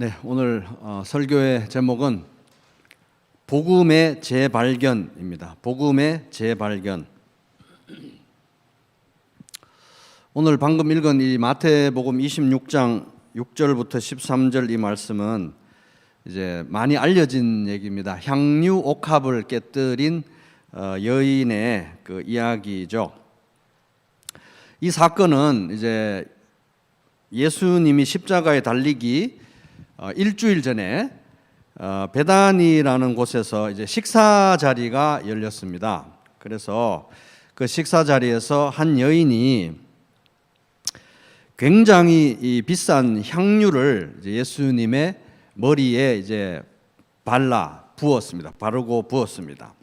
네, 오늘 설교의 제목은 복음의 재발견입니다. 복음의 재발견. 오늘 방금 읽은 이 마태복음 26장 6절부터 13절 이 말씀은 이제 많이 알려진 얘기입니다. 향유 옥합을 깨뜨린 여인의 그 이야기죠. 이 사건은 이제 예수님이 십자가에 달리기 일주일 전에 베다니라는 곳에서 이제 식사 자리가 열렸습니다. 그래서 그 식사 자리에서 한 여인이 굉장히 이 비싼 향유를 이제 예수님의 머리에 이제 바르고 부었습니다.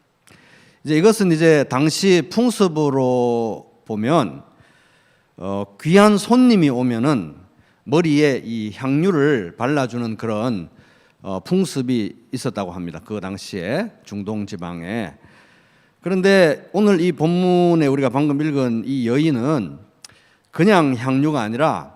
이제 이것은 이제 당시 풍습으로 보면 귀한 손님이 오면은 머리에 이 향유를 발라주는 그런 풍습이 있었다고 합니다. 그 당시에 중동 지방에. 그런데 오늘 이 본문에 우리가 방금 읽은 이 여인은 그냥 향유가 아니라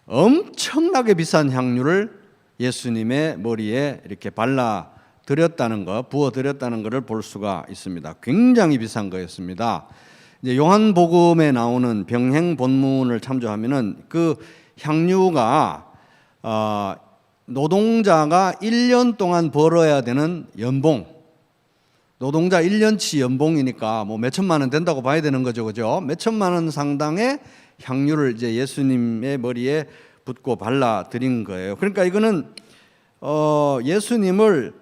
엄청나게 비싼 향유를 예수님의 머리에 이렇게 발라드렸다는 것, 부어드렸다는 것을 볼 수가 있습니다. 굉장히 비싼 거였습니다. 이제 요한복음에 나오는 병행 본문을 참조하면은 그 향유가 노동자가 1년 동안 벌어야 되는 연봉, 노동자 1년치 연봉이니까 뭐 몇천만 원 된다고 봐야 되는 거죠, 그죠? 몇천만 원 상당의 향유를 이제 예수님의 머리에 붓고 발라드린 거예요. 그러니까 이거는 예수님을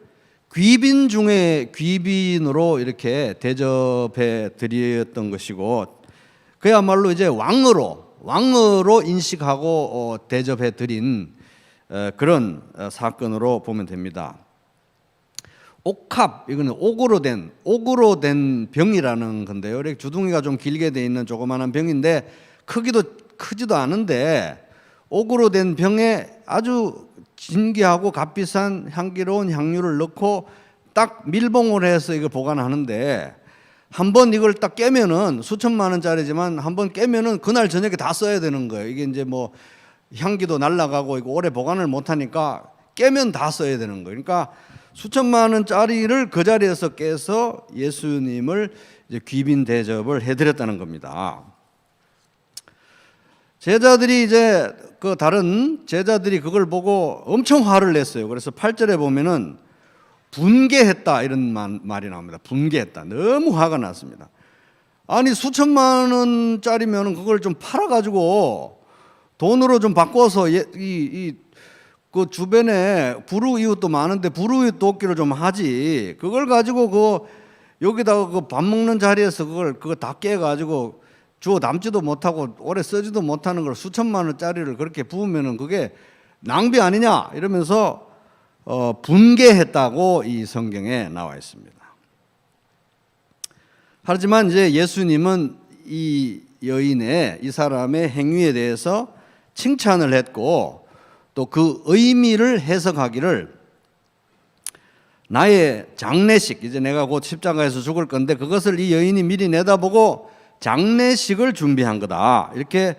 귀빈 중에 귀빈으로 이렇게 대접해 드렸던 것이고, 그야말로 이제 왕으로 인식하고 대접해 드린 그런 사건으로 보면 됩니다. 옥합, 이거는 옥으로 된 병이라는 건데요. 이렇게 주둥이가 좀 길게 돼 있는 조그마한 병인데 크지도 않은데 옥으로 된 병에 아주 진귀하고 값비싼 향기로운 향유를 넣고 딱 밀봉을 해서 이걸 보관하는데, 한번 이걸 딱 깨면은 수천만 원짜리지만 한번 깨면은 그날 저녁에 다 써야 되는 거예요. 이게 이제 뭐 향기도 날아가고 이거 오래 보관을 못 하니까 깨면 다 써야 되는 거예요. 그러니까 수천만 원짜리를 그 자리에서 깨서 예수님을 이제 귀빈 대접을 해드렸다는 겁니다. 제자들이 이제 그 다른 제자들이 그걸 보고 엄청 화를 냈어요. 그래서 8절에 보면은 분개했다 이런 말이 나옵니다. 분개했다. 너무 화가 났습니다. 아니 수천만 원짜리면 그걸 좀 팔아가지고 돈으로 좀 바꿔서 그 주변에 불우이웃도 많은데 불우이웃 돕기를 좀 하지. 그걸 가지고 여기다가 그 밥 먹는 자리에서 그거 다 깨가지고 주워 담지도 못하고 오래 쓰지도 못하는 걸 수천만 원짜리를 그렇게 부으면은 그게 낭비 아니냐 이러면서 분개했다고 이 성경에 나와 있습니다. 하지만 이제 예수님은 이 여인의 이 사람의 행위에 대해서 칭찬을 했고 또 그 의미를 해석하기를 나의 장례식, 이제 내가 곧 십자가에서 죽을 건데 그것을 이 여인이 미리 내다보고 장례식을 준비한 거다 이렇게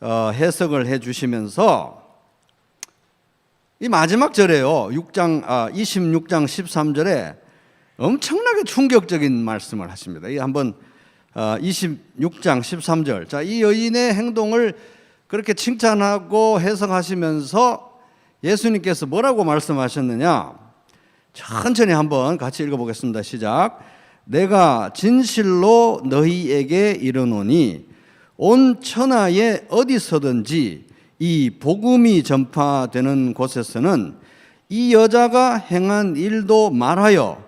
해석을 해주시면서 이 마지막 절에요. 26장 13절에 엄청나게 충격적인 말씀을 하십니다. 이 한번 26장 13절. 자, 이 여인의 행동을 그렇게 칭찬하고 해석하시면서 예수님께서 뭐라고 말씀하셨느냐? 천천히 한번 같이 읽어보겠습니다. 시작. 내가 진실로 너희에게 이르노니 온 천하에 어디서든지 이 복음이 전파되는 곳에서는 이 여자가 행한 일도 말하여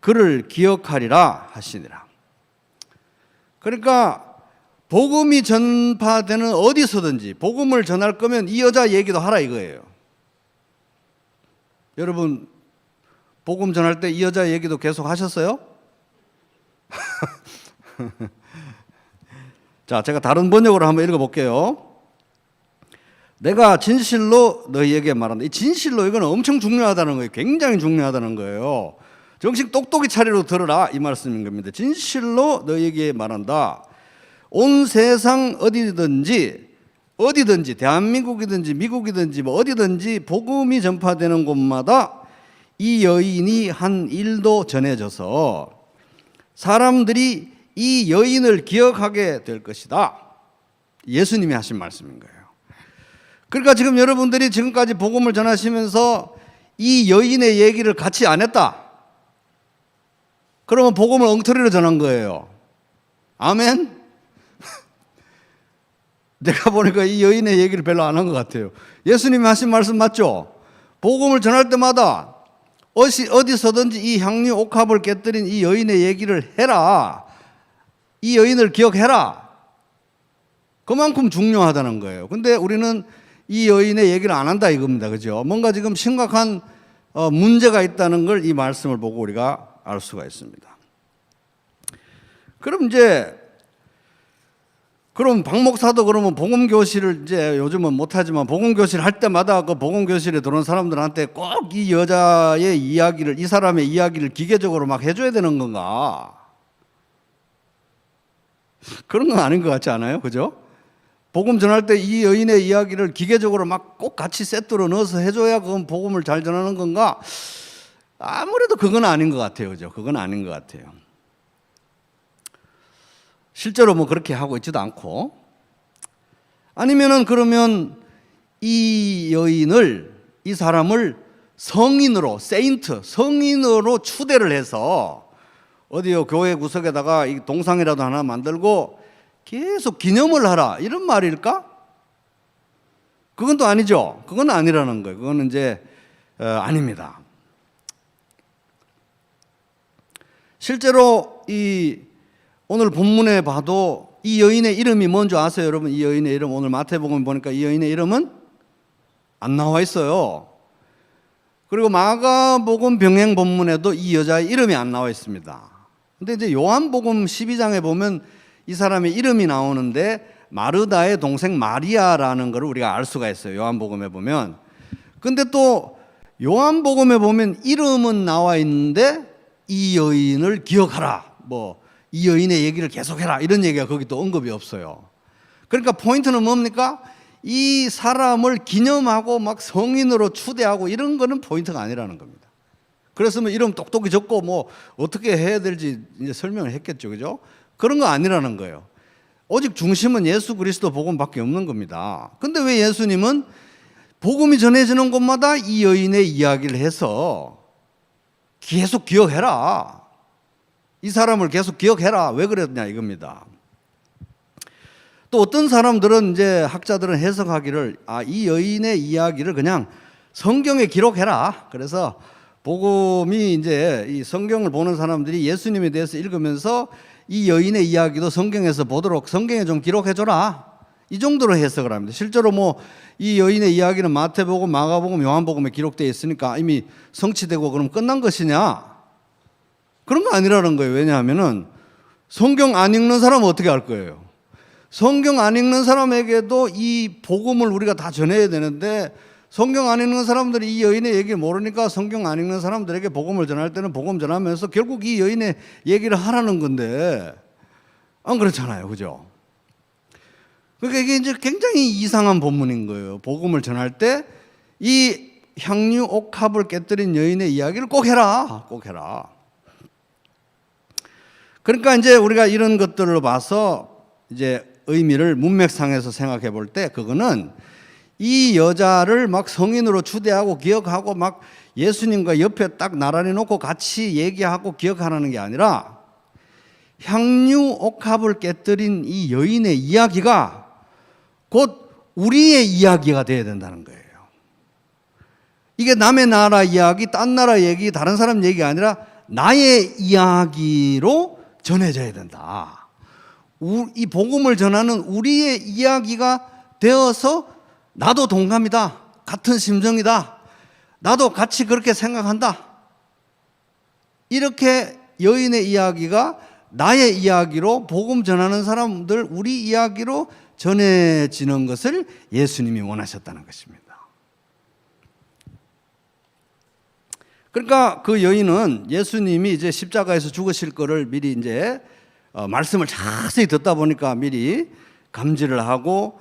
그를 기억하리라 하시니라. 그러니까 복음이 전파되는 어디서든지 복음을 전할 거면 이 여자 얘기도 하라 이거예요. 여러분 복음 전할 때 이 여자 얘기도 계속 하셨어요? 자, 제가 다른 번역으로 한번 읽어볼게요. 내가 진실로 너희에게 말한다. 이 진실로 이건 엄청 중요하다는 거예요. 굉장히 중요하다는 거예요. 정신 똑똑히 차리로 들으라 이 말씀인 겁니다. 진실로 너희에게 말한다. 온 세상 어디든지 어디든지 대한민국이든지 미국이든지 뭐 어디든지 복음이 전파되는 곳마다 이 여인이 한 일도 전해져서 사람들이 이 여인을 기억하게 될 것이다. 예수님이 하신 말씀인 거예요. 그러니까 지금 여러분들이 지금까지 복음을 전하시면서 이 여인의 얘기를 같이 안 했다. 그러면 복음을 엉터리로 전한 거예요. 아멘? 내가 보니까 이 여인의 얘기를 별로 안 한 것 같아요. 예수님이 하신 말씀 맞죠? 복음을 전할 때마다 어디서든지 이 향유 옥합을 깨뜨린 이 여인의 얘기를 해라. 이 여인을 기억해라. 그만큼 중요하다는 거예요. 근데 우리는 이 여인의 얘기를 안 한다 이겁니다. 그죠? 뭔가 지금 심각한 문제가 있다는 걸 이 말씀을 보고 우리가 알 수가 있습니다. 그럼 박 목사도 그러면 복음 교실을 이제 요즘은 못하지만 복음 교실 할 때마다 그 복음 교실에 들어온 사람들한테 꼭 이 여자의 이야기를, 이 사람의 이야기를 기계적으로 막 해줘야 되는 건가? 그런 건 아닌 것 같지 않아요? 그죠? 복음 전할 때 이 여인의 이야기를 기계적으로 막 꼭 같이 세트로 넣어서 해줘야 그건 복음을 잘 전하는 건가? 아무래도 그건 아닌 것 같아요. 그죠? 그건 아닌 것 같아요. 실제로 뭐 그렇게 하고 있지도 않고. 아니면은 그러면 이 여인을, 이 사람을 성인으로, 세인트, 성인으로 추대를 해서 어디요 교회 구석에다가 이 동상이라도 하나 만들고 계속 기념을 하라 이런 말일까? 그건 또 아니죠. 그건 아니라는 거예요. 그건 이제 아닙니다. 실제로 이 오늘 본문에 봐도 이 여인의 이름이 뭔지 아세요, 여러분? 이 여인의 이름 오늘 마태복음 보니까 이 여인의 이름은 안 나와 있어요. 그리고 마가복음 병행 본문에도 이 여자의 이름이 안 나와 있습니다. 근데 이제 요한복음 12장에 보면 이 사람의 이름이 나오는데 마르다의 동생 마리아라는 걸 우리가 알 수가 있어요. 요한복음에 보면. 근데 또 요한복음에 보면 이름은 나와 있는데 이 여인을 기억하라. 뭐 이 여인의 얘기를 계속해라. 이런 얘기가 거기 또 언급이 없어요. 그러니까 포인트는 뭡니까? 이 사람을 기념하고 막 성인으로 추대하고 이런 거는 포인트가 아니라는 겁니다. 그래서 뭐 이름 똑똑히 적고 뭐 어떻게 해야 될지 이제 설명을 했겠죠. 그죠? 그런 거 아니라는 거예요. 오직 중심은 예수 그리스도 복음밖에 없는 겁니다. 근데 왜 예수님은 복음이 전해지는 곳마다 이 여인의 이야기를 해서 계속 기억해라. 이 사람을 계속 기억해라. 왜 그랬냐 이겁니다. 또 어떤 사람들은 이제 학자들은 해석하기를 이 여인의 이야기를 그냥 성경에 기록해라. 그래서 복음이 이제 이 성경을 보는 사람들이 예수님에 대해서 읽으면서 이 여인의 이야기도 성경에서 보도록 성경에 좀 기록해줘라. 이 정도로 해석을 합니다. 실제로 뭐 이 여인의 이야기는 마태복음, 마가복음, 요한복음에 기록되어 있으니까 이미 성취되고 그럼 끝난 것이냐? 그런 거 아니라는 거예요. 왜냐하면은 성경 안 읽는 사람은 어떻게 할 거예요? 성경 안 읽는 사람에게도 이 복음을 우리가 다 전해야 되는데 성경 안 읽는 사람들이 이 여인의 얘기를 모르니까 성경 안 읽는 사람들에게 복음을 전할 때는 복음 전하면서 결국 이 여인의 얘기를 하라는 건데 안 그렇잖아요. 그죠? 그러니까 이게 이제 굉장히 이상한 본문인 거예요. 복음을 전할 때 이 향유 옥합을 깨뜨린 여인의 이야기를 꼭 해라. 꼭 해라. 그러니까 이제 우리가 이런 것들을 봐서 이제 의미를 문맥상에서 생각해 볼 때 그거는 이 여자를 막 성인으로 추대하고 기억하고 막 예수님과 옆에 딱 나란히 놓고 같이 얘기하고 기억하라는 게 아니라 향유 옥합을 깨뜨린 이 여인의 이야기가 곧 우리의 이야기가 되어야 된다는 거예요. 이게 남의 나라 이야기, 딴 나라 얘기, 다른 사람 얘기가 아니라 나의 이야기로 전해져야 된다. 이 복음을 전하는 우리의 이야기가 되어서 나도 동감이다. 같은 심정이다. 나도 같이 그렇게 생각한다. 이렇게 여인의 이야기가 나의 이야기로 복음 전하는 사람들 우리 이야기로 전해지는 것을 예수님이 원하셨다는 것입니다. 그러니까 그 여인은 예수님이 이제 십자가에서 죽으실 거를 미리 이제 말씀을 자세히 듣다 보니까 미리 감지를 하고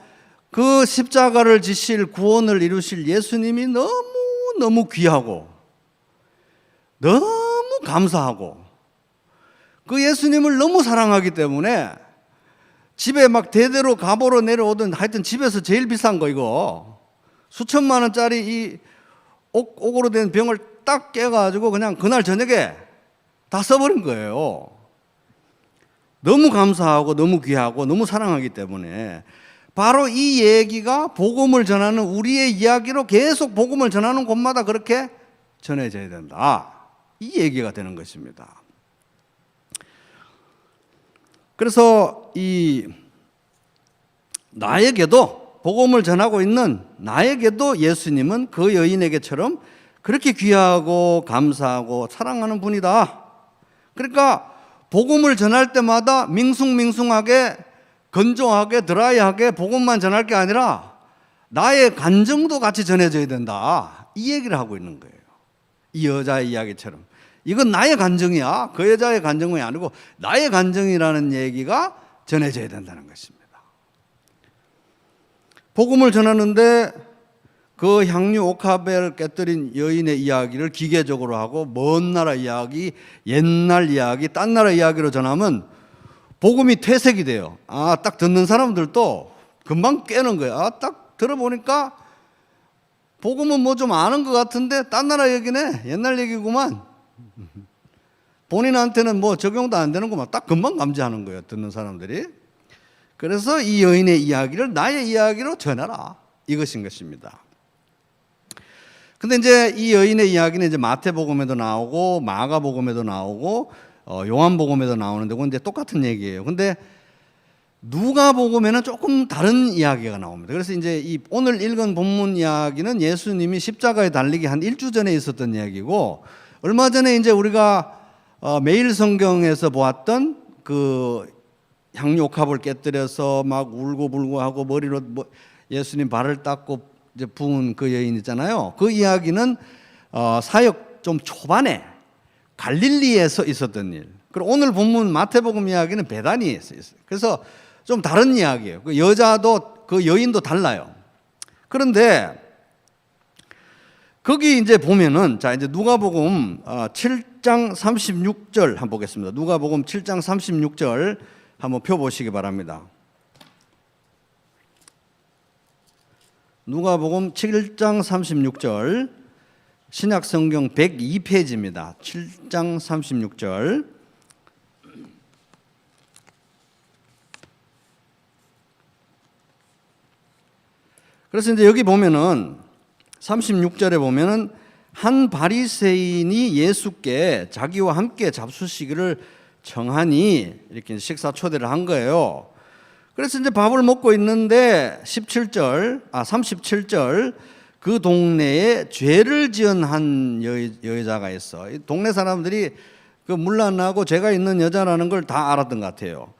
그 십자가를 지실 구원을 이루실 예수님이 너무 귀하고 너무 감사하고 그 예수님을 너무 사랑하기 때문에 집에 막 대대로 가보러 내려오던 하여튼 집에서 제일 비싼 거 이거 수천만 원짜리 이 옥으로 된 병을 딱 깨가지고 그냥 그날 저녁에 다 써버린 거예요. 너무 감사하고 너무 귀하고 너무 사랑하기 때문에 바로 이 얘기가 복음을 전하는 우리의 이야기로 계속 복음을 전하는 곳마다 그렇게 전해져야 된다. 이 얘기가 되는 것입니다. 그래서 나에게도 복음을 전하고 있는 나에게도 예수님은 그 여인에게처럼 그렇게 귀하고 감사하고 사랑하는 분이다. 그러니까 복음을 전할 때마다 밍숭밍숭하게 건조하게 드라이하게 복음만 전할 게 아니라 나의 감정도 같이 전해져야 된다. 이 얘기를 하고 있는 거예요. 이 여자의 이야기처럼. 이건 나의 감정이야. 그 여자의 감정이 아니고 나의 감정이라는 얘기가 전해져야 된다는 것입니다. 복음을 전하는데 그 향유 옥합을 깨뜨린 여인의 이야기를 기계적으로 하고 먼 나라 이야기, 옛날 이야기, 딴 나라 이야기로 전하면 복음이 퇴색이 돼요. 딱 듣는 사람들도 금방 깨는 거예요. 딱 들어보니까 복음은 뭐 좀 아는 것 같은데 딴 나라 얘기네. 옛날 얘기구만. 본인한테는 뭐 적용도 안 되는구만. 딱 금방 감지하는 거예요. 듣는 사람들이. 그래서 이 여인의 이야기를 나의 이야기로 전해라. 이것인 것입니다. 근데 이제 이 여인의 이야기는 이제 마태복음에도 나오고 마가복음에도 나오고 요한복음에도 나오는데 그건 이제 똑같은 얘기예요. 근데 누가복음에는 조금 다른 이야기가 나옵니다. 그래서 이제 이 오늘 읽은 본문 이야기는 예수님이 십자가에 달리기 한 일주 전에 있었던 이야기고 얼마 전에 이제 우리가 매일 성경에서 보았던 그 향유 옥합을 깨뜨려서 막 울고불고 하고 머리로 예수님 발을 닦고 이제 부은 그 여인 있잖아요. 그 이야기는 사역 좀 초반에 갈릴리에서 있었던 일. 그리고 오늘 본문 마태복음 이야기는 베다니에서 있어요. 그래서 좀 다른 이야기예요. 그 여자도 그 여인도 달라요. 그런데 거기 이제 보면은 자 이제 누가복음 7장 36절 한번 보겠습니다. 누가복음 7장 36절 한번 펴 보시기 바랍니다. 누가복음 7장 36절 신약성경 102페이지입니다. 7장 36절 그래서 이제 여기 보면은 36절에 보면은 한 바리새인이 예수께 자기와 함께 잡수시기를 청하니 이렇게 식사 초대를 한 거예요. 그래서 이제 밥을 먹고 있는데 37절 그 동네에 죄를 지은 한 여자가 있어. 동네 사람들이 그 문란하고 죄가 있는 여자라는 걸 다 알았던 것 같아요.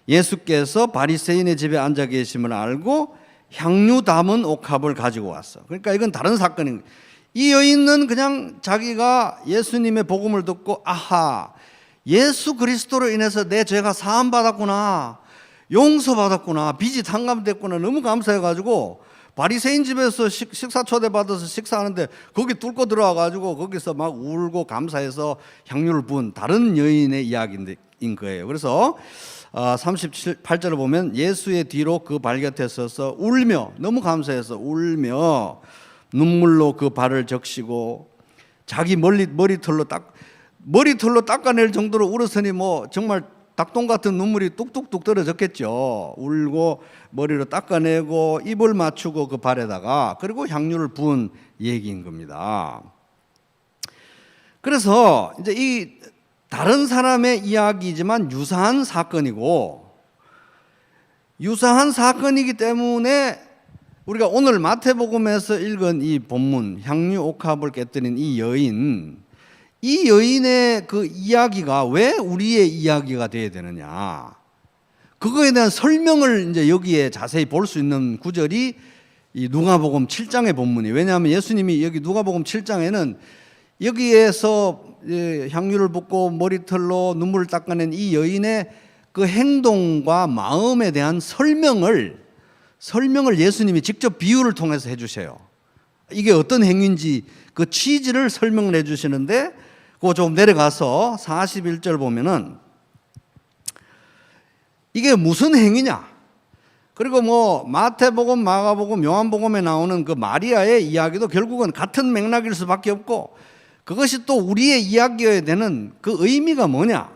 예수께서 바리새인의 집에 앉아 계심을 알고 향유 담은 옥합을 가지고 왔어. 그러니까 이건 다른 사건인 거예요. 이 여인은 그냥 자기가 예수님의 복음을 듣고 아하 예수 그리스도로 인해서 내 죄가 사함 받았구나, 용서받았구나, 빚이 탕감됐구나 너무 감사해가지고 바리새인 집에서 식사 초대받아서 식사하는데 거기 뚫고 들어와가지고 거기서 막 울고 감사해서 향유를 부은 다른 여인의 이야기인 거예요. 그래서 38절을 보면 예수의 뒤로 그 발 곁에 서서 울며 너무 감사해서 울며 눈물로 그 발을 적시고 자기 머리털로 닦아낼 정도로 울었으니 뭐 정말 닭똥 같은 눈물이 뚝뚝뚝 떨어졌겠죠. 울고 머리로 닦아내고 입을 맞추고 그 발에다가 그리고 향유를 부은 얘기인 겁니다. 그래서 이제 이 다른 사람의 이야기지만 유사한 사건이기 때문에 우리가 오늘 마태복음에서 읽은 이 본문 향유 옥합을 깨뜨린 이 여인의 그 이야기가 왜 우리의 이야기가 되어야 되느냐, 그거에 대한 설명을 이제 여기에 자세히 볼 수 있는 구절이 이 누가복음 7장의 본문이에요. 왜냐하면 예수님이 여기 누가복음 7장에는 여기에서 향유를 붓고 머리털로 눈물을 닦아낸 이 여인의 그 행동과 마음에 대한 설명을 설명을 예수님이 직접 비유를 통해서 해주세요. 이게 어떤 행위인지 그 취지를 설명을 해주시는데, 그거 좀 내려가서 41절 보면은 이게 무슨 행위냐? 그리고 뭐 마태복음, 마가복음, 요한복음에 나오는 그 마리아의 이야기도 결국은 같은 맥락일 수밖에 없고, 그것이 또 우리의 이야기여야 되는 그 의미가 뭐냐?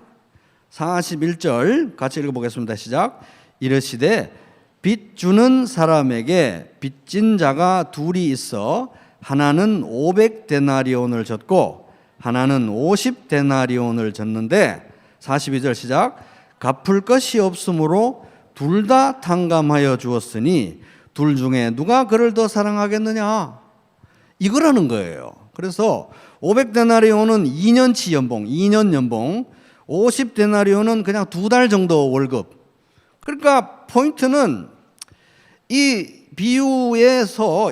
41절 같이 읽어보겠습니다. 시작. 이르시되 빚 주는 사람에게 빚진 자가 둘이 있어 하나는 500데나리온을 졌고 하나는 50데나리온을 졌는데, 42절 시작. 갚을 것이 없으므로 둘 다 탕감하여 주었으니 둘 중에 누가 그를 더 사랑하겠느냐? 이거라는 거예요. 그래서 500데나리온은 2년치 연봉, 2년 연봉, 50데나리온은 그냥 2달 정도 월급. 그러니까 포인트는 이 비유에서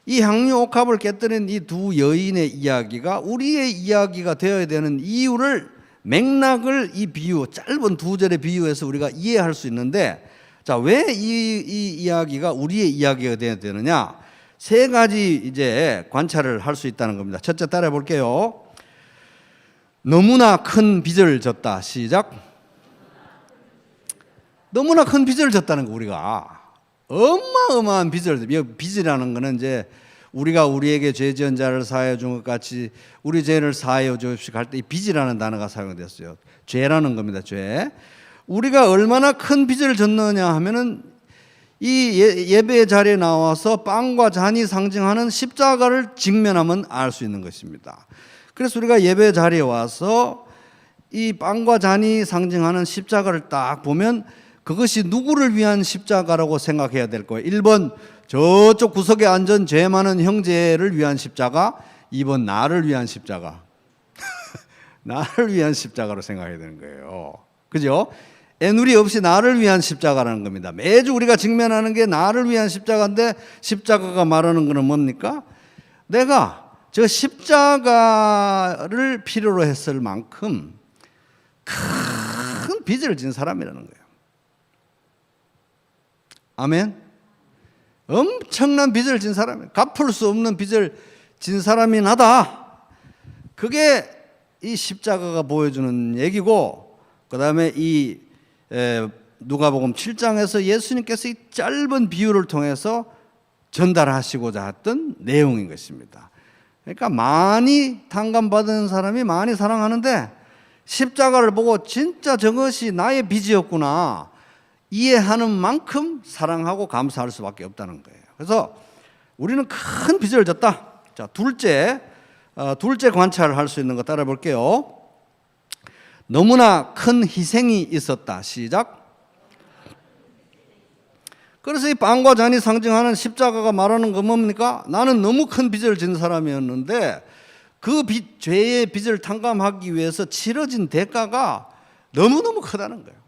이 향유 옥합을 깨뜨린 이 두 여인의 이야기가 우리의 이야기가 되어야 되는 이유를, 맥락을 이 비유, 짧은 2절의 비유에서 우리가 이해할 수 있는데, 자, 왜 이 이야기가 우리의 이야기가 되어야 되느냐? 3가지 이제 관찰을 할 수 있다는 겁니다. 첫째 따라해 볼게요. 너무나 큰 빚을 졌다. 시작. 너무나 큰 빚을 졌다는 거, 우리가. 어마어마한 빚이라는 거는 이제 우리가 우리에게 죄 지은 자를 사하여 준 것 같이 우리 죄를 사하여 주옵시고 할 때 이 빚이라는 단어가 사용됐어요. 죄라는 겁니다. 죄. 우리가 얼마나 큰 빚을 졌느냐 하면은 이 예배 자리에 나와서 빵과 잔이 상징하는 십자가를 직면하면 알 수 있는 것입니다. 그래서 우리가 예배 자리에 와서 이 빵과 잔이 상징하는 십자가를 딱 보면 그것이 누구를 위한 십자가라고 생각해야 될 거예요. 1번 저쪽 구석에 앉은 죄 많은 형제를 위한 십자가, 2번 나를 위한 십자가. 나를 위한 십자가로 생각해야 되는 거예요. 그죠? 애누리 없이 나를 위한 십자가라는 겁니다. 매주 우리가 직면하는 게 나를 위한 십자가인데, 십자가가 말하는 것은 뭡니까? 내가 저 십자가를 필요로 했을 만큼 큰 빚을 진 사람이라는 거예요. 아멘. 엄청난 빚을 진 사람, 갚을 수 없는 빚을 진 사람이 나다. 그게 이 십자가가 보여주는 얘기고, 그 다음에 이 누가복음 7장에서 예수님께서 이 짧은 비유를 통해서 전달하시고자 했던 내용인 것입니다. 그러니까 많이 탕감받은 사람이 많이 사랑하는데, 십자가를 보고 진짜 저것이 나의 빚이었구나 이해하는 만큼 사랑하고 감사할 수밖에 없다는 거예요. 그래서 우리는 큰 빚을 졌다. 자, 둘째 관찰을 할 수 있는 거 따라 볼게요. 너무나 큰 희생이 있었다. 시작. 그래서 이 빵과 잔이 상징하는 십자가가 말하는 건 뭡니까? 나는 너무 큰 빚을 진 사람이었는데 그 죄의 빚을 탕감하기 위해서 치러진 대가가 너무너무 크다는 거예요.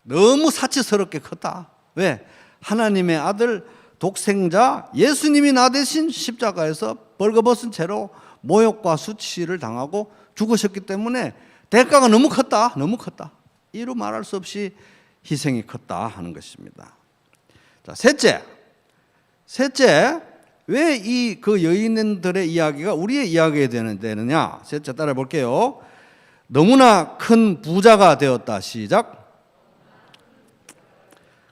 너무 사치스럽게 컸다. 왜? 하나님의 아들 독생자 예수님이 나 대신 십자가에서 벌거벗은 채로 모욕과 수치를 당하고 죽으셨기 때문에 대가가 너무 컸다. 너무 컸다. 이루 말할 수 없이 희생이 컸다 하는 것입니다. 자, 셋째, 왜 이 그 여인들의 이야기가 우리의 이야기가 되느냐? 셋째 따라 볼게요. 너무나 큰 부자가 되었다. 시작.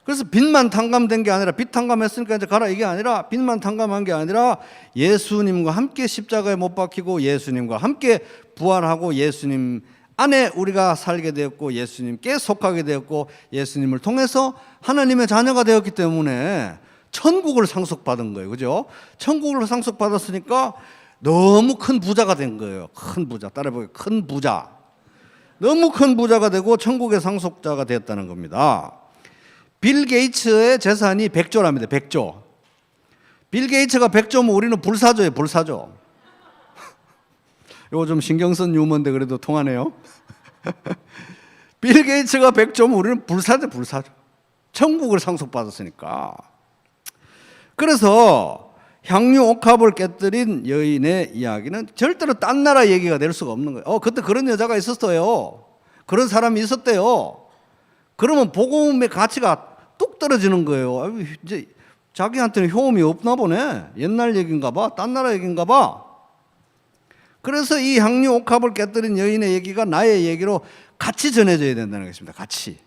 그래서 빚만 탕감된 게 아니라, 빚 탕감했으니까 이제 가라 이게 아니라, 빚만 탕감한 게 아니라 예수님과 함께 십자가에 못 박히고 예수님과 함께 부활하고 예수님 안에 우리가 살게 되었고 예수님께 속하게 되었고 예수님을 통해서 하나님의 자녀가 되었기 때문에 천국을 상속받은 거예요. 그죠? 천국을 상속받았으니까 너무 큰 부자가 된 거예요. 큰 부자. 따라해보세요. 큰 부자. 너무 큰 부자가 되고 천국의 상속자가 되었다는 겁니다. 빌 게이츠의 재산이 100조랍니다. 100조. 빌 게이츠가 100조면 우리는 불사조예요. 불사조. 이거 좀 신경 쓴 유머인데 그래도 통하네요. 빌 게이츠가 100조면 우리는 불사조. 천국을 상속받았으니까. 그래서 향유 옥합을 깨뜨린 여인의 이야기는 절대로 딴 나라 얘기가 될 수가 없는 거예요. 그때 그런 여자가 있었어요. 그런 사람이 있었대요. 그러면 복음의 가치가 떨어지는 거예요. 아유, 이제 자기한테는 효험이 없나 보네. 옛날 얘기인가 봐. 딴 나라 얘기인가 봐. 그래서 이 향유 옥합을 깨뜨린 여인의 얘기가 나의 얘기로 같이 전해져야 된다는 것입니다. 같이.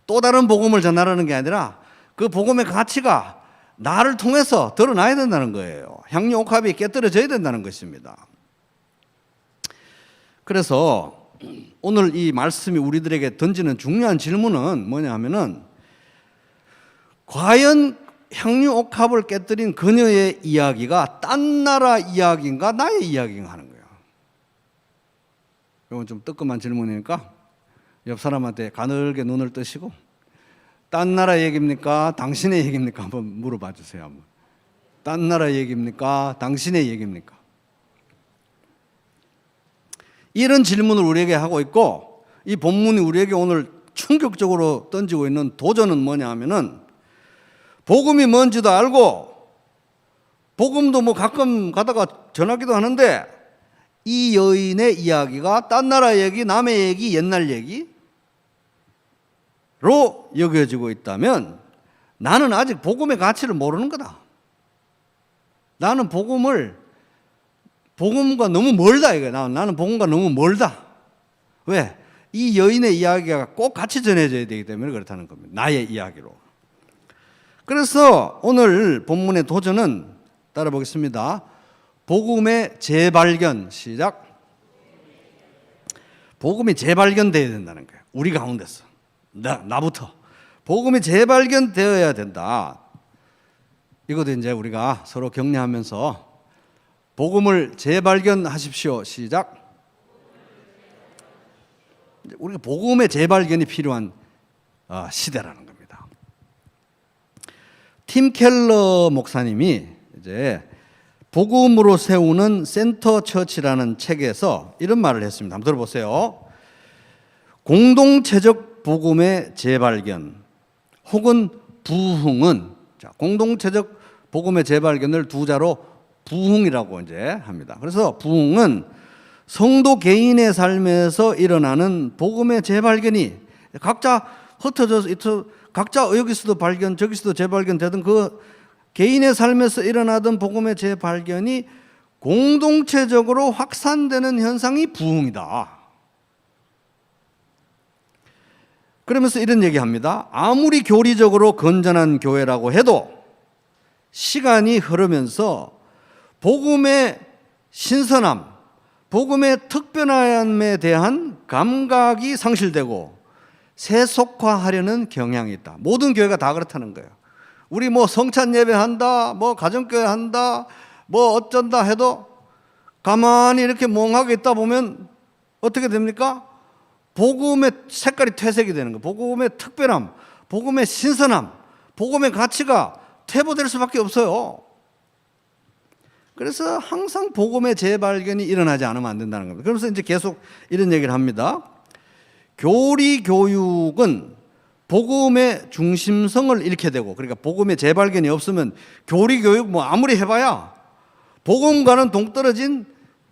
또 다른 복음을 전하라는 게 아니라 그 복음의 가치가 나를 통해서 드러나야 된다는 거예요. 향유 옥합이 깨뜨려져야 된다는 것입니다. 그래서 오늘 이 말씀이 우리들에게 던지는 중요한 질문은 뭐냐 하면은 과연 향유 옥합을 깨뜨린 그녀의 이야기가 딴 나라 이야기인가 나의 이야기인가 하는 거예요. 이건 좀 뜨끔한 질문이니까 옆 사람한테 가늘게 눈을 뜨시고 딴 나라 얘기입니까? 당신의 얘기입니까? 한번 물어봐 주세요. 한번. 딴 나라 얘기입니까? 당신의 얘기입니까? 이런 질문을 우리에게 하고 있고 이 본문이 우리에게 오늘 충격적으로 던지고 있는 도전은 뭐냐 하면은 복음이 뭔지도 알고 복음도 뭐 가끔 가다가 전하기도 하는데 이 여인의 이야기가 딴 나라 얘기, 남의 얘기, 옛날 얘기로 여겨지고 있다면 나는 아직 복음의 가치를 모르는 거다. 나는 복음과 너무 멀다 이거야. 나는 복음과 너무 멀다. 왜? 이 여인의 이야기가 꼭 같이 전해져야 되기 때문에 그렇다는 겁니다. 나의 이야기로. 그래서 오늘 본문의 도전은 따라 보겠습니다. 복음의 재발견. 시작. 복음이 재발견되어야 된다는 거예요. 우리 가운데서. 나부터. 복음이 재발견되어야 된다. 이것도 이제 우리가 서로 격려하면서 복음을 재발견하십시오. 시작. 우리가 복음의 재발견이 필요한 시대라는 겁니다. 팀 켈러 목사님이 이제 복음으로 세우는 센터 처치라는 책에서 이런 말을 했습니다. 한번 들어보세요. 공동체적 복음의 재발견 혹은 부흥은 공동체적 복음의 재발견을 두 자로 부흥이라고 이제 합니다. 그래서 부흥은 성도 개인의 삶에서 일어나는 복음의 재발견이 각자 흩어져서 각자 여기서도 발견 저기서도 재발견되던 그 개인의 삶에서 일어나던 복음의 재발견이 공동체적으로 확산되는 현상이 부흥이다. 그러면서 이런 얘기합니다. 아무리 교리적으로 건전한 교회라고 해도 시간이 흐르면서 복음의 신선함, 복음의 특별함에 대한 감각이 상실되고 세속화하려는 경향이 있다. 모든 교회가 다 그렇다는 거예요. 우리 뭐 성찬 예배한다, 뭐 가정교회 한다, 뭐 어쩐다 해도 가만히 이렇게 멍하게 있다 보면 어떻게 됩니까? 복음의 색깔이 퇴색이 되는 거예요. 복음의 특별함, 복음의 신선함, 복음의 가치가 퇴보될 수밖에 없어요. 그래서 항상 복음의 재발견이 일어나지 않으면 안 된다는 겁니다. 그러면서 이제 계속 이런 얘기를 합니다. 교리 교육은 복음의 중심성을 잃게 되고, 그러니까 복음의 재발견이 없으면 교리 교육 뭐 아무리 해봐야 복음과는 동떨어진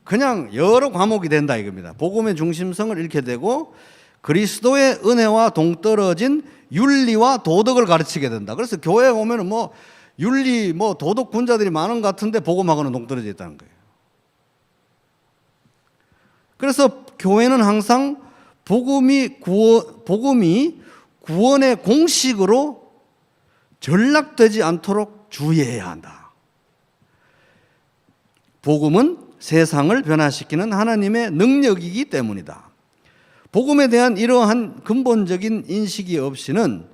그냥 여러 과목이 된다 이겁니다. 복음의 중심성을 잃게 되고 그리스도의 은혜와 동떨어진 윤리와 도덕을 가르치게 된다. 그래서 교회에 오면은 뭐 윤리, 뭐 도덕 군자들이 많은 것 같은데 복음하고는 동떨어져 있다는 거예요. 그래서 교회는 항상 복음이 구원의 공식으로 전락되지 않도록 주의해야 한다. 복음은 세상을 변화시키는 하나님의 능력이기 때문이다. 복음에 대한 이러한 근본적인 인식이 없이는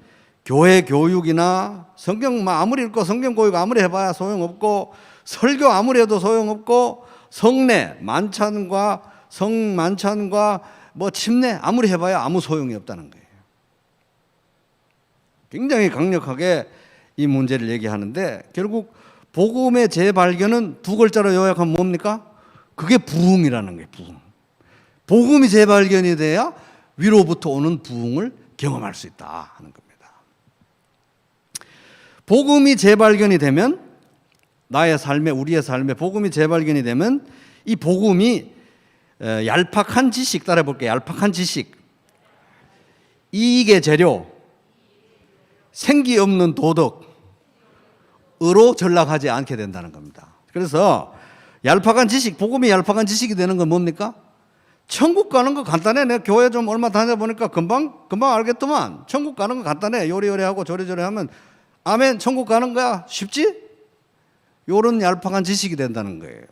교회 교육이나 성경 아무리 읽고 성경 교육 아무리 해봐야 소용없고 설교 아무리 해도 소용없고 성례, 만찬과 성만찬과 뭐 침례 아무리 해봐야 아무 소용이 없다는 거예요. 굉장히 강력하게 이 문제를 얘기하는데 결국 복음의 재발견은 두 글자로 요약하면 뭡니까? 그게 부흥이라는 거예요. 부흥. 복음이 재발견이 돼야 위로부터 오는 부흥을 경험할 수 있다 하는 겁니다. 복음이 재발견이 되면 나의 삶에 우리의 삶에 복음이 재발견이 되면 이 복음이 얄팍한 지식 따라볼게요. 얄팍한 지식, 이익의 재료, 생기 없는 도덕으로 전락하지 않게 된다는 겁니다. 그래서 얄팍한 지식, 복음이 얄팍한 지식이 되는 건 뭡니까? 천국 가는 거 간단해. 내가 교회 좀 얼마 다녀보니까 금방 알겠더만. 천국 가는 거 간단해. 요리요리하고 저리저리 하면 아멘, 천국 가는 거야. 쉽지? 요런 얄팍한 지식이 된다는 거예요.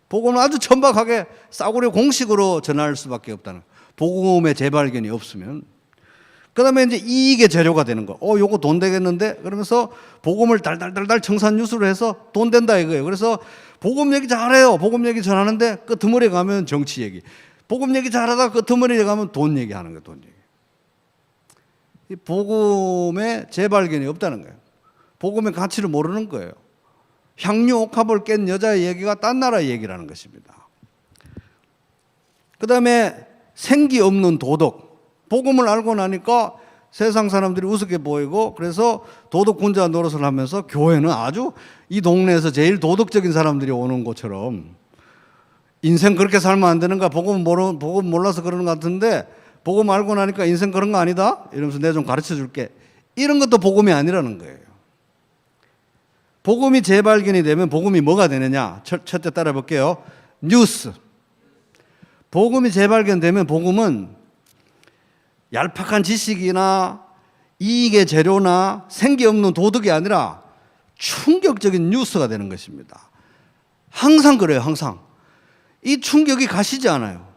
복음은 아주 천박하게 싸구려 공식으로 전할 수밖에 없다는 거예요. 복음의 재발견이 없으면. 그 다음에 이제 이익의 재료가 되는 거. 요거 돈 되겠는데? 그러면서 복음을 달달달달 청산유수로 해서 돈 된다 이거예요. 그래서 복음 얘기 잘해요. 복음 얘기 잘하는데 끄트머리에 가면 정치 얘기. 복음 얘기 잘하다가 끄트머리에 가면 돈 얘기하는 거예요. 돈 얘기. 이 복음의 재발견이 없다는 거예요. 복음의 가치를 모르는 거예요. 향유 옥합을 깬 여자의 얘기가 딴 나라 얘기라는 것입니다. 그 다음에 생기 없는 도덕. 복음을 알고 나니까 세상 사람들이 우습게 보이고 그래서 도덕군자 노릇을 하면서 교회는 아주 이 동네에서 제일 도덕적인 사람들이 오는 것처럼 인생 그렇게 살면 안 되는가? 복음 몰라서 그러는 것 같은데 복음 알고 나니까 인생 그런 거 아니다? 이러면서 내가 좀 가르쳐 줄게. 이런 것도 복음이 아니라는 거예요. 복음이 재발견이 되면 복음이 뭐가 되느냐? 첫째 따라 볼게요. 뉴스. 복음이 재발견되면 복음은 얄팍한 지식이나 이익의 재료나 생기 없는 도덕이 아니라 충격적인 뉴스가 되는 것입니다. 항상 그래요. 항상. 이 충격이 가시지 않아요.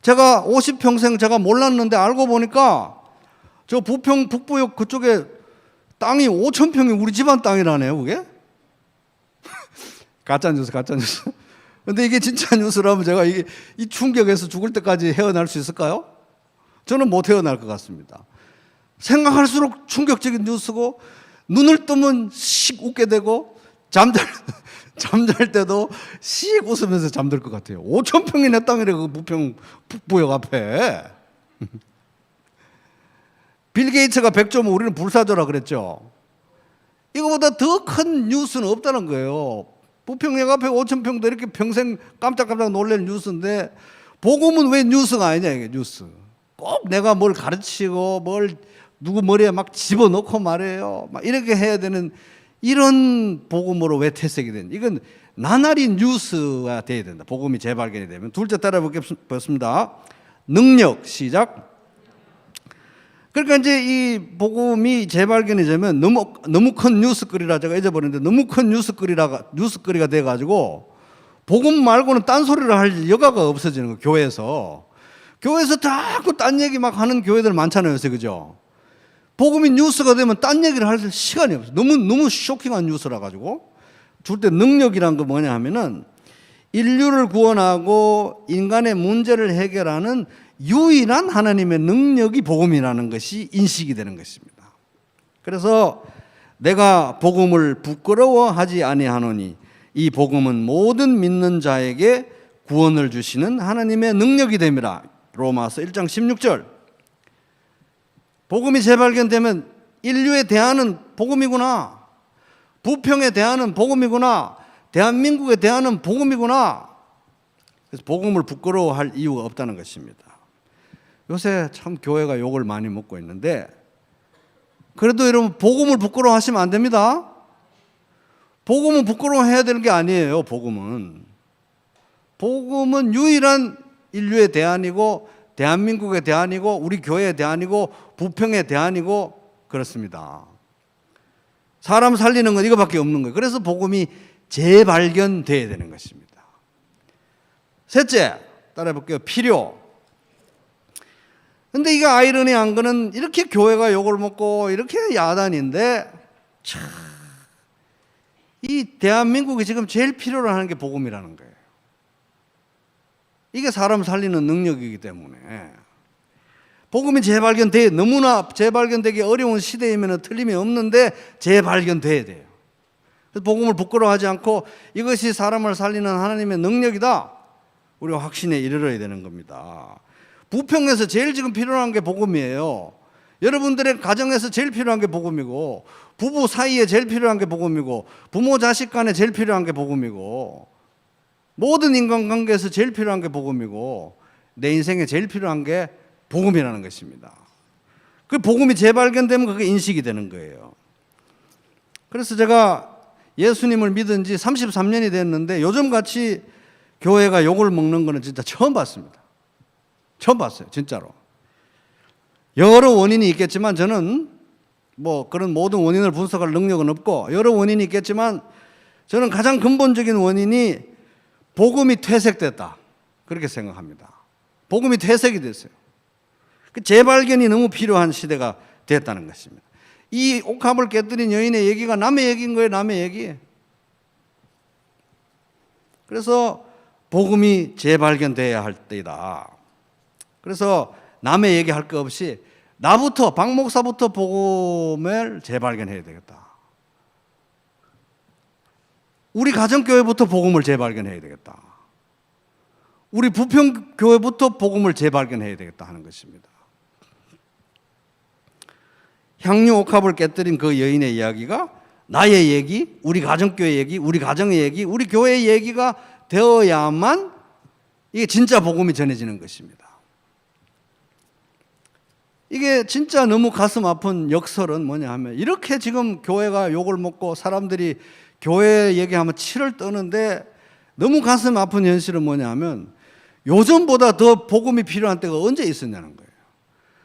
제가 50평생 제가 몰랐는데 알고 보니까 저 북부역 그쪽에 땅이 5,000평이 우리 집안 땅이라네요. 그게? 가짜 뉴스. 근데 이게 진짜 뉴스라면 제가 이 충격에서 죽을 때까지 헤어날 수 있을까요? 저는 못 헤어날 것 같습니다. 생각할수록 충격적인 뉴스고 눈을 뜨면 씩 웃게 되고 잠잘 때도 씩 웃으면서 잠들 것 같아요. 5,000평이 내 땅이래. 그 북부역 앞에. 빌 게이츠가 100조면 우리는 불사조라 그랬죠. 이거보다 더 큰 뉴스는 없다는 거예요. 부평역 앞에 5,000평도 이렇게 평생 깜짝깜짝 놀랄 뉴스인데 복음은 왜 뉴스가 아니냐 이게 뉴스. 꼭 내가 뭘 가르치고 뭘 누구 머리에 막 집어넣고 말해요. 막 이렇게 해야 되는 이런 복음으로 왜 퇴색이 되는? 이건 나날이 뉴스가 돼야 된다. 복음이 재발견이 되면. 둘째 따라 보겠습니다. 능력 시작. 그러니까 이제 이 복음이 재발견이 되면 너무 큰 뉴스거리라 제가 잊어버렸는데 너무 큰 뉴스거리가 돼가지고 복음 말고는 딴 소리를 할 여가가 없어지는 거예요. 교회에서 자꾸 딴 얘기 막 하는 교회들 많잖아요. 요새 그죠? 복음이 뉴스가 되면 딴 얘기를 할 시간이 없어요. 너무 쇼킹한 뉴스라 가지고 줄 때 능력이란 거 뭐냐 하면은 인류를 구원하고 인간의 문제를 해결하는 유일한 하나님의 능력이 복음이라는 것이 인식이 되는 것입니다. 그래서 내가 복음을 부끄러워하지 아니하노니 이 복음은 모든 믿는 자에게 구원을 주시는 하나님의 능력이 됨이라. 로마서 1장 16절. 복음이 재발견되면 인류에 대하는 복음이구나. 부평에 대하는 복음이구나. 대한민국에 대하는 복음이구나. 그래서 복음을 부끄러워할 이유가 없다는 것입니다. 요새 참 교회가 욕을 많이 먹고 있는데 그래도 여러분 복음을 부끄러워하시면 안 됩니다. 복음은 부끄러워해야 되는 게 아니에요. 복음은 유일한 인류의 대안이고 대한민국의 대안이고 우리 교회의 대안이고 부평의 대안이고 그렇습니다. 사람 살리는 건 이거밖에 없는 거예요. 그래서 복음이 재발견돼야 되는 것입니다. 셋째, 따라해 볼게요. 필요. 근데 이거 아이러니한 거는 이렇게 교회가 욕을 먹고 이렇게 야단인데 참, 이 대한민국이 지금 제일 필요로 하는 게 복음이라는 거예요. 이게 사람 살리는 능력이기 때문에 복음이 너무나 재발견되기 어려운 시대이면 틀림이 없는데 재발견돼야 돼요. 그래서 복음을 부끄러워하지 않고 이것이 사람을 살리는 하나님의 능력이다. 우리가 확신에 이르러야 되는 겁니다. 부평에서 제일 지금 필요한 게 복음이에요. 여러분들의 가정에서 제일 필요한 게 복음이고 부부 사이에 제일 필요한 게 복음이고 부모 자식 간에 제일 필요한 게 복음이고 모든 인간관계에서 제일 필요한 게 복음이고 내 인생에 제일 필요한 게 복음이라는 것입니다. 그 복음이 재발견되면 그게 인식이 되는 거예요. 그래서 제가 예수님을 믿은 지 33년이 됐는데 요즘같이 교회가 욕을 먹는 거는 진짜 처음 봤습니다. 처음 봤어요, 진짜로. 여러 원인이 있겠지만 저는 뭐 그런 모든 원인을 분석할 능력은 없고 여러 원인이 있겠지만 저는 가장 근본적인 원인이 복음이 퇴색됐다, 그렇게 생각합니다. 복음이 퇴색이 됐어요. 그 재발견이 너무 필요한 시대가 됐다는 것입니다. 이 옥합을 깨뜨린 여인의 얘기가 남의 얘기인 거예요, 남의 얘기. 그래서 복음이 재발견돼야 할 때이다. 그래서 남의 얘기할 거 없이 나부터, 박 목사부터 복음을 재발견해야 되겠다. 우리 가정교회부터 복음을 재발견해야 되겠다. 우리 부평교회부터 복음을 재발견해야 되겠다 하는 것입니다. 향유 옥합을 깨뜨린 그 여인의 이야기가 나의 얘기, 우리 가정교회 얘기, 우리 가정의 얘기, 우리 교회의 얘기가 되어야만 이게 진짜 복음이 전해지는 것입니다. 이게 진짜 너무 가슴 아픈 역설은 뭐냐 하면 이렇게 지금 교회가 욕을 먹고 사람들이 교회 얘기하면 치를 떠는데 너무 가슴 아픈 현실은 뭐냐 하면 요즘보다 더 복음이 필요한 때가 언제 있었냐는 거예요.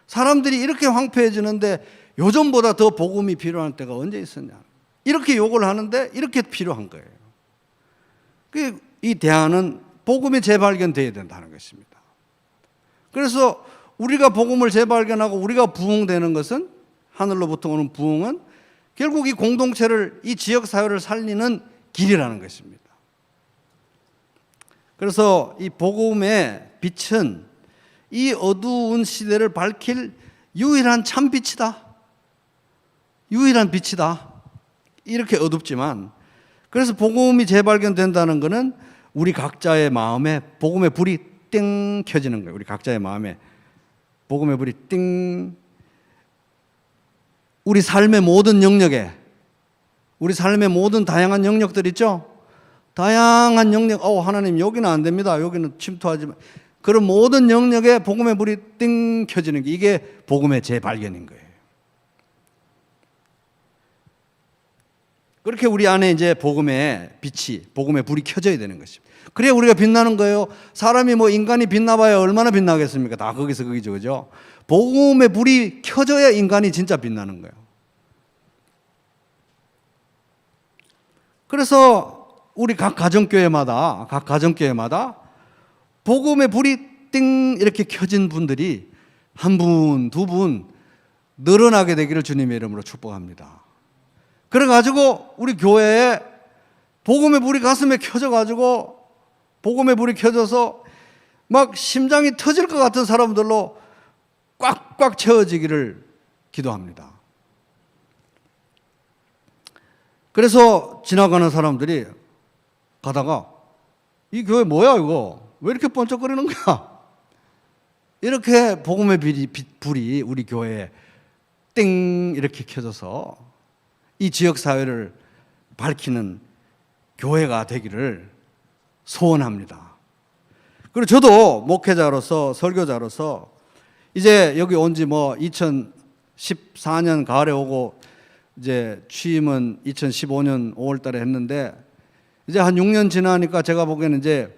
사람들이 이렇게 황폐해지는데 요즘보다 더 복음이 필요한 때가 언제 있었냐. 이렇게 욕을 하는데 이렇게 필요한 거예요. 이 대안은 복음이 재발견되어야 된다는 것입니다. 그래서 우리가 복음을 재발견하고 우리가 부흥되는 것은, 하늘로부터 오는 부흥은 결국 이 공동체를, 이 지역사회를 살리는 길이라는 것입니다. 그래서 이 복음의 빛은 이 어두운 시대를 밝힐 유일한 참빛이다. 유일한 빛이다. 이렇게 어둡지만, 그래서 복음이 재발견된다는 것은 우리 각자의 마음에 복음의 불이 띵 켜지는 거예요. 우리 각자의 마음에 복음의 불이 띵. 우리 삶의 모든 영역에, 우리 삶의 모든 다양한 영역들 있죠? 다양한 영역, 하나님 여기는 안 됩니다, 여기는 침투하지 마. 그런 모든 영역에 복음의 불이 띵 켜지는 게, 이게 복음의 재발견인 거예요. 그렇게 우리 안에 이제 복음의 빛이, 복음의 불이 켜져야 되는 것입니다. 그래야 우리가 빛나는 거예요. 사람이 뭐 인간이 빛나봐야 얼마나 빛나겠습니까? 다 거기서 거기죠, 그죠? 복음의 불이 켜져야 인간이 진짜 빛나는 거예요. 그래서 우리 각 가정교회마다 복음의 불이 띵 이렇게 켜진 분들이 한 분, 두 분 늘어나게 되기를 주님의 이름으로 축복합니다. 그래가지고 우리 교회에 복음의 불이 가슴에 켜져가지고, 복음의 불이 켜져서 막 심장이 터질 것 같은 사람들로 꽉꽉 채워지기를 기도합니다. 그래서 지나가는 사람들이 가다가 이 교회 뭐야 이거? 왜 이렇게 번쩍거리는 거야? 이렇게 복음의 불이 우리 교회에 띵 이렇게 켜져서 이 지역사회를 밝히는 교회가 되기를 소원합니다. 그리고 저도 목회자로서, 설교자로서 이제 여기 온 지 뭐 2014년 가을에 오고 이제 취임은 2015년 5월 달에 했는데 이제 한 6년 지나니까 제가 보기에는 이제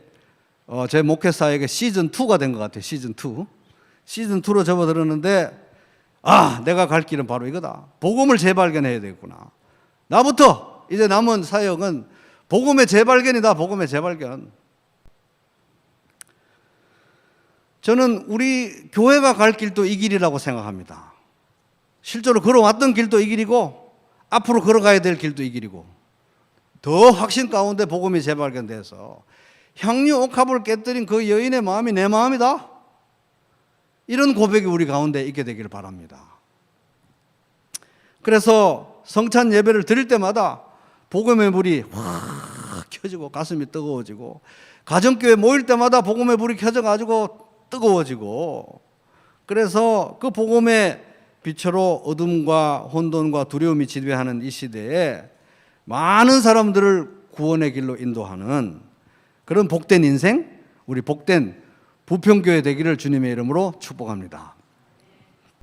제 목회사에게 시즌2가 된 것 같아요. 시즌2. 시즌2로 접어들었는데 내가 갈 길은 바로 이거다. 복음을 재발견해야 되겠구나. 나부터 이제 남은 사역은 복음의 재발견이다. 복음의 재발견. 저는 우리 교회가 갈 길도 이 길이라고 생각합니다. 실제로 걸어왔던 길도 이 길이고 앞으로 걸어가야 될 길도 이 길이고, 더 확신 가운데 복음이 재발견돼서 향유 옥합을 깨뜨린 그 여인의 마음이 내 마음이다. 이런 고백이 우리 가운데 있게 되기를 바랍니다. 그래서 성찬 예배를 드릴 때마다 복음의 불이 확 켜지고 가슴이 뜨거워지고, 가정교회 모일 때마다 복음의 불이 켜져가지고 뜨거워지고, 그래서 그 복음의 빛으로 어둠과 혼돈과 두려움이 지배하는 이 시대에 많은 사람들을 구원의 길로 인도하는 그런 복된 인생, 우리 복된 부평교회 되기를 주님의 이름으로 축복합니다.